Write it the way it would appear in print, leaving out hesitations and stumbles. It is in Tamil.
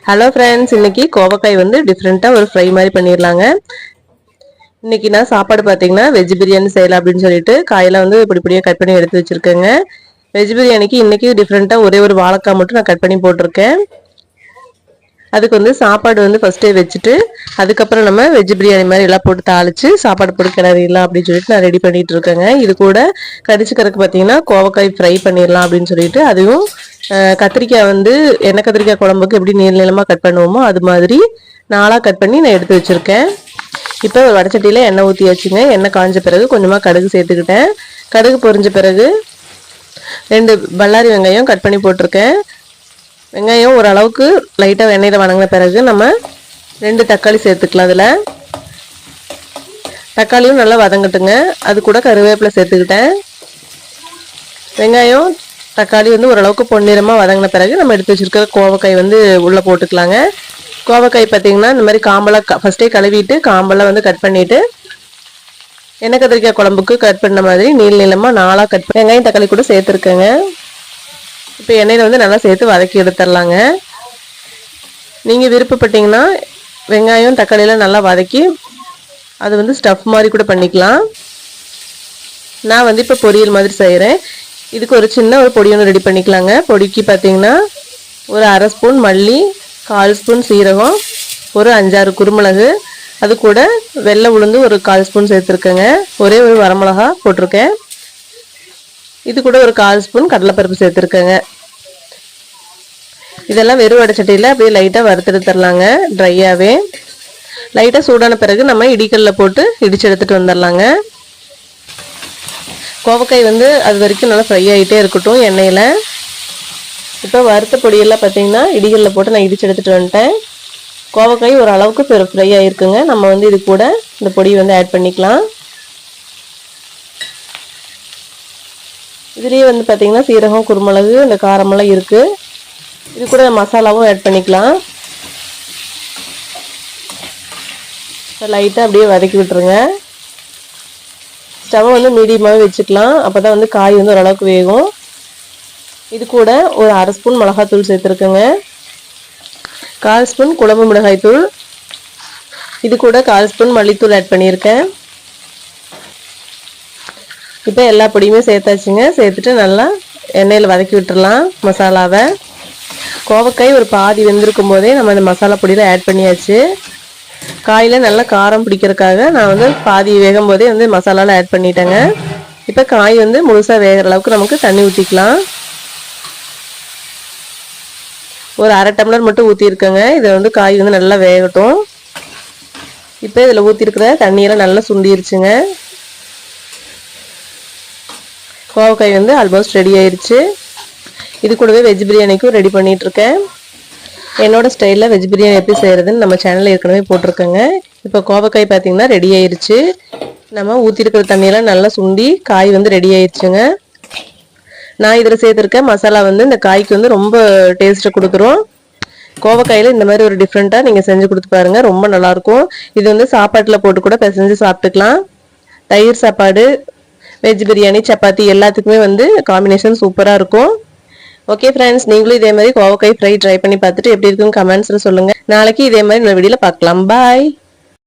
ஹலோ ஃப்ரெண்ட்ஸ், இன்னைக்கு கோவக்காய் வந்து டிஃப்ரெண்ட்டாக ஒரு ஃப்ரை மாதிரி பண்ணிடலாங்க. இன்னைக்கு நான் சாப்பாடு பார்த்தீங்கன்னா வெஜ் பிரியாணி செய்யலாம் அப்படின்னு சொல்லிட்டு காயெல்லாம் வந்து இப்படியே கட் பண்ணி எடுத்து வச்சிருக்கேங்க. வெஜ் பிரியாணிக்கு இன்னைக்கு டிஃப்ரெண்ட்டாக ஒரே ஒரு வாழைக்காய் மட்டும் நான் கட் பண்ணி போட்டிருக்கேன். அதுக்கு வந்து சாப்பாடு வந்து ஃபர்ஸ்டே வச்சுட்டு அதுக்கப்புறம் நம்ம வெஜ் பிரியாணி மாதிரி எல்லாம் போட்டு தாளிச்சு சாப்பாடு போட்டு கிளறிடலாம் அப்படின்னு சொல்லிட்டு நான் ரெடி பண்ணிட்டு இருக்கேங்க. இது கூட கடிச்சுக்கிறதுக்கு பார்த்தீங்கன்னா கோவக்காய் ஃப்ரை பண்ணிடலாம் அப்படின்னு சொல்லிட்டு அதையும் கத்திரிக்காய் வந்து எண்ணெய் கத்திரிக்காய் குழம்புக்கு எப்படி நீள நீளமாக கட் பண்ணுவோமோ அது மாதிரி நாளாக கட் பண்ணி நான் எடுத்து வச்சுருக்கேன். இப்போ ஒரு வடச்சட்டியில் எண்ணெய் ஊற்றி வச்சுங்க. எண்ணெய் காஞ்ச பிறகு கொஞ்சமாக கடுகு சேர்த்துக்கிட்டேன். கடுகு பொரிஞ்ச பிறகு 2 பல்லாரி வெங்காயம் கட் பண்ணி போட்டிருக்கேன். வெங்காயம் ஓரளவுக்கு லைட்டாக எண்ணெயில் வணங்கின பிறகு நம்ம 2 தக்காளி சேர்த்துக்கலாம். அதில் தக்காளியும் நல்லா வதங்கட்டுங்க. அது கூட கருவேப்பிலை சேர்த்துக்கிட்டேன். வெங்காயம் தக்காளி வந்து ஓரளவுக்கு பொன்னிறமாக வதங்கின பிறகு நம்ம எடுத்து வச்சுருக்கிற கோவக்காய் வந்து உள்ளே போட்டுக்கலாங்க. கோவக்காய் பார்த்திங்கன்னா இந்த மாதிரி காம்பெல்லாம் ஃபஸ்ட்டே கழுவிட்டு காம்பெல்லாம் வந்து கட் பண்ணிவிட்டு எண்ணெய் கத்திரிக்காய் குழம்புக்கு கட் பண்ண மாதிரி நீளமாக நாளாக கட் பண்ணி வெங்காயம் தக்காளி கூட சேர்த்துருக்கேங்க. இப்போ எண்ணெயில் வந்து நல்லா சேர்த்து வதக்கி எடுத்துடலாங்க. நீங்கள் விருப்பப்பட்டீங்கன்னா வெங்காயம் தக்காளியெல்லாம் நல்லா வதக்கி அது வந்து ஸ்டஃப் மாதிரி கூட பண்ணிக்கலாம். நான் வந்து இப்போ பொரியல் மாதிரி செய்கிறேன். இதுக்கு ஒரு சின்ன ஒரு பொடி ஒன்று ரெடி பண்ணிக்கலாங்க. பொடிக்கு பார்த்தீங்கன்னா ஒரு 1/2 ஸ்பூன் மல்லி, 1/4 ஸ்பூன் சீரகம், ஒரு 5-6 குருமிளகு, அது கூட வெள்ளை உளுந்து ஒரு 1/4 ஸ்பூன் சேர்த்துருக்கேங்க. ஒரே ஒரு வரமிளகா போட்டிருக்கேன். இது கூட ஒரு 1/4 ஸ்பூன் கடலைப்பருப்பு சேர்த்துருக்கேங்க. இதெல்லாம் வெறும் வடைச்சட்டியில் அப்படியே லைட்டாக வறுத்தெடுத்துடலாங்க. ட்ரையாகவே லைட்டாக சூடான பிறகு நம்ம இடிக்கல்ல போட்டு இடிச்சு எடுத்துகிட்டு வந்துடலாங்க. கோவக்காய் வந்து அது வரைக்கும் நல்லா ஃப்ரை ஆகிட்டே இருக்கட்டும் எண்ணெயில். இப்போ வறுத்த பொடியெல்லாம் பார்த்தீங்கன்னா இடிகளில் போட்டு நான் இடிச்சு எடுத்துகிட்டு வந்துட்டேன். கோவக்காய் ஒரு அளவுக்கு ஃப்ரை ஆகிருக்குங்க. நம்ம வந்து இது கூட இந்த பொடி வந்து ஆட் பண்ணிக்கலாம். இதுலேயே வந்து பார்த்திங்கன்னா சீரகம், குருமிளகு, இந்த காரமெல்லாம் இருக்குது. இது கூட மசாலாவும் ஆட் பண்ணிக்கலாம். லைட்டாக அப்படியே வதக்கி விட்டுருங்க. ஸ்டவ் வந்து மீடியமாகவே வச்சுக்கலாம். அப்போ தான் வந்து காய் வந்து ஓரளவுக்கு வேகும். இது கூட ஒரு 1/2 ஸ்பூன் மிளகாத்தூள் சேர்த்துருக்குங்க. 1/4 ஸ்பூன் குழம்பு மிளகாய் தூள், இது கூட 1/4 ஸ்பூன் மல்லித்தூள் ஆட் பண்ணியிருக்கேன். இப்போ எல்லா பொடியுமே சேர்த்தாச்சுங்க. சேர்த்துட்டு நல்லா எண்ணெயில் வதக்கி விட்டுடலாம் மசாலாவை. கோவக்காய் ஒரு பாதி வெந்திருக்கும் போதே நம்ம அந்த மசாலா பொடியில் ஆட் பண்ணியாச்சு. காயில் நல்லா காரம் பிடிக்கிறதுக்காக நான் வந்து பாதி வேகும் போதே வந்து மசாலாவில் ஆட் பண்ணிட்டேங்க. இப்போ காய் வந்து முழுசாக வேகிற அளவுக்கு நமக்கு தண்ணி ஊற்றிக்கலாம். ஒரு 1/2 டம்ளர் மட்டும் ஊற்றிருக்கேங்க. இதை வந்து காய் வந்து நல்லா வேகட்டும். இப்போ இதில் ஊற்றிருக்கிற தண்ணியெல்லாம் நல்லா சுண்டிருச்சுங்க. கோவக்காய் வந்து ஆல்மோஸ்ட் ரெடி ஆயிடுச்சு. இது கூடவே வெஜ் பிரியாணிக்கும் ரெடி பண்ணிகிட்ருக்கேன். என்னோடய ஸ்டைலில் வெஜ் பிரியாணி எப்படி செய்கிறதுன்னு நம்ம சேனலில் ஏற்கனவே போட்டிருக்கேங்க. இப்போ கோவக்காய் பார்த்திங்கன்னா ரெடி ஆயிடுச்சு. நம்ம ஊற்றிருக்கிற தண்ணியெல்லாம் நல்லா சுண்டி காய் வந்து ரெடி ஆயிடுச்சுங்க. நான் இதில் சேர்த்துருக்க மசாலா வந்து இந்த காய்க்கு வந்து ரொம்ப டேஸ்ட்டை கொடுக்குறோம். கோவக்காயில் இந்த மாதிரி ஒரு டிஃப்ரெண்ட்டாக நீங்கள் செஞ்சு கொடுத்து பாருங்கள், ரொம்ப நல்லாயிருக்கும். இது வந்து சாப்பாட்டில் போட்டு கூட பிசைஞ்சு சாப்பிட்டுக்கலாம். தயிர் சாப்பாடு, வெஜ் பிரியாணி, சப்பாத்தி எல்லாத்துக்குமே வந்து காம்பினேஷன் சூப்பராக இருக்கும். ஓகே ஃப்ரெண்ட்ஸ், நீங்களும் இதே மாதிரி கோவக்காய் ஃப்ரை ட்ரை பண்ணி பார்த்துட்டு எப்படி இருக்குன்னு கமெண்ட்ஸில் சொல்லுங்கள். நாளைக்கு இதே மாதிரி இந்த வீடியோவில் பார்க்கலாம். பாய்.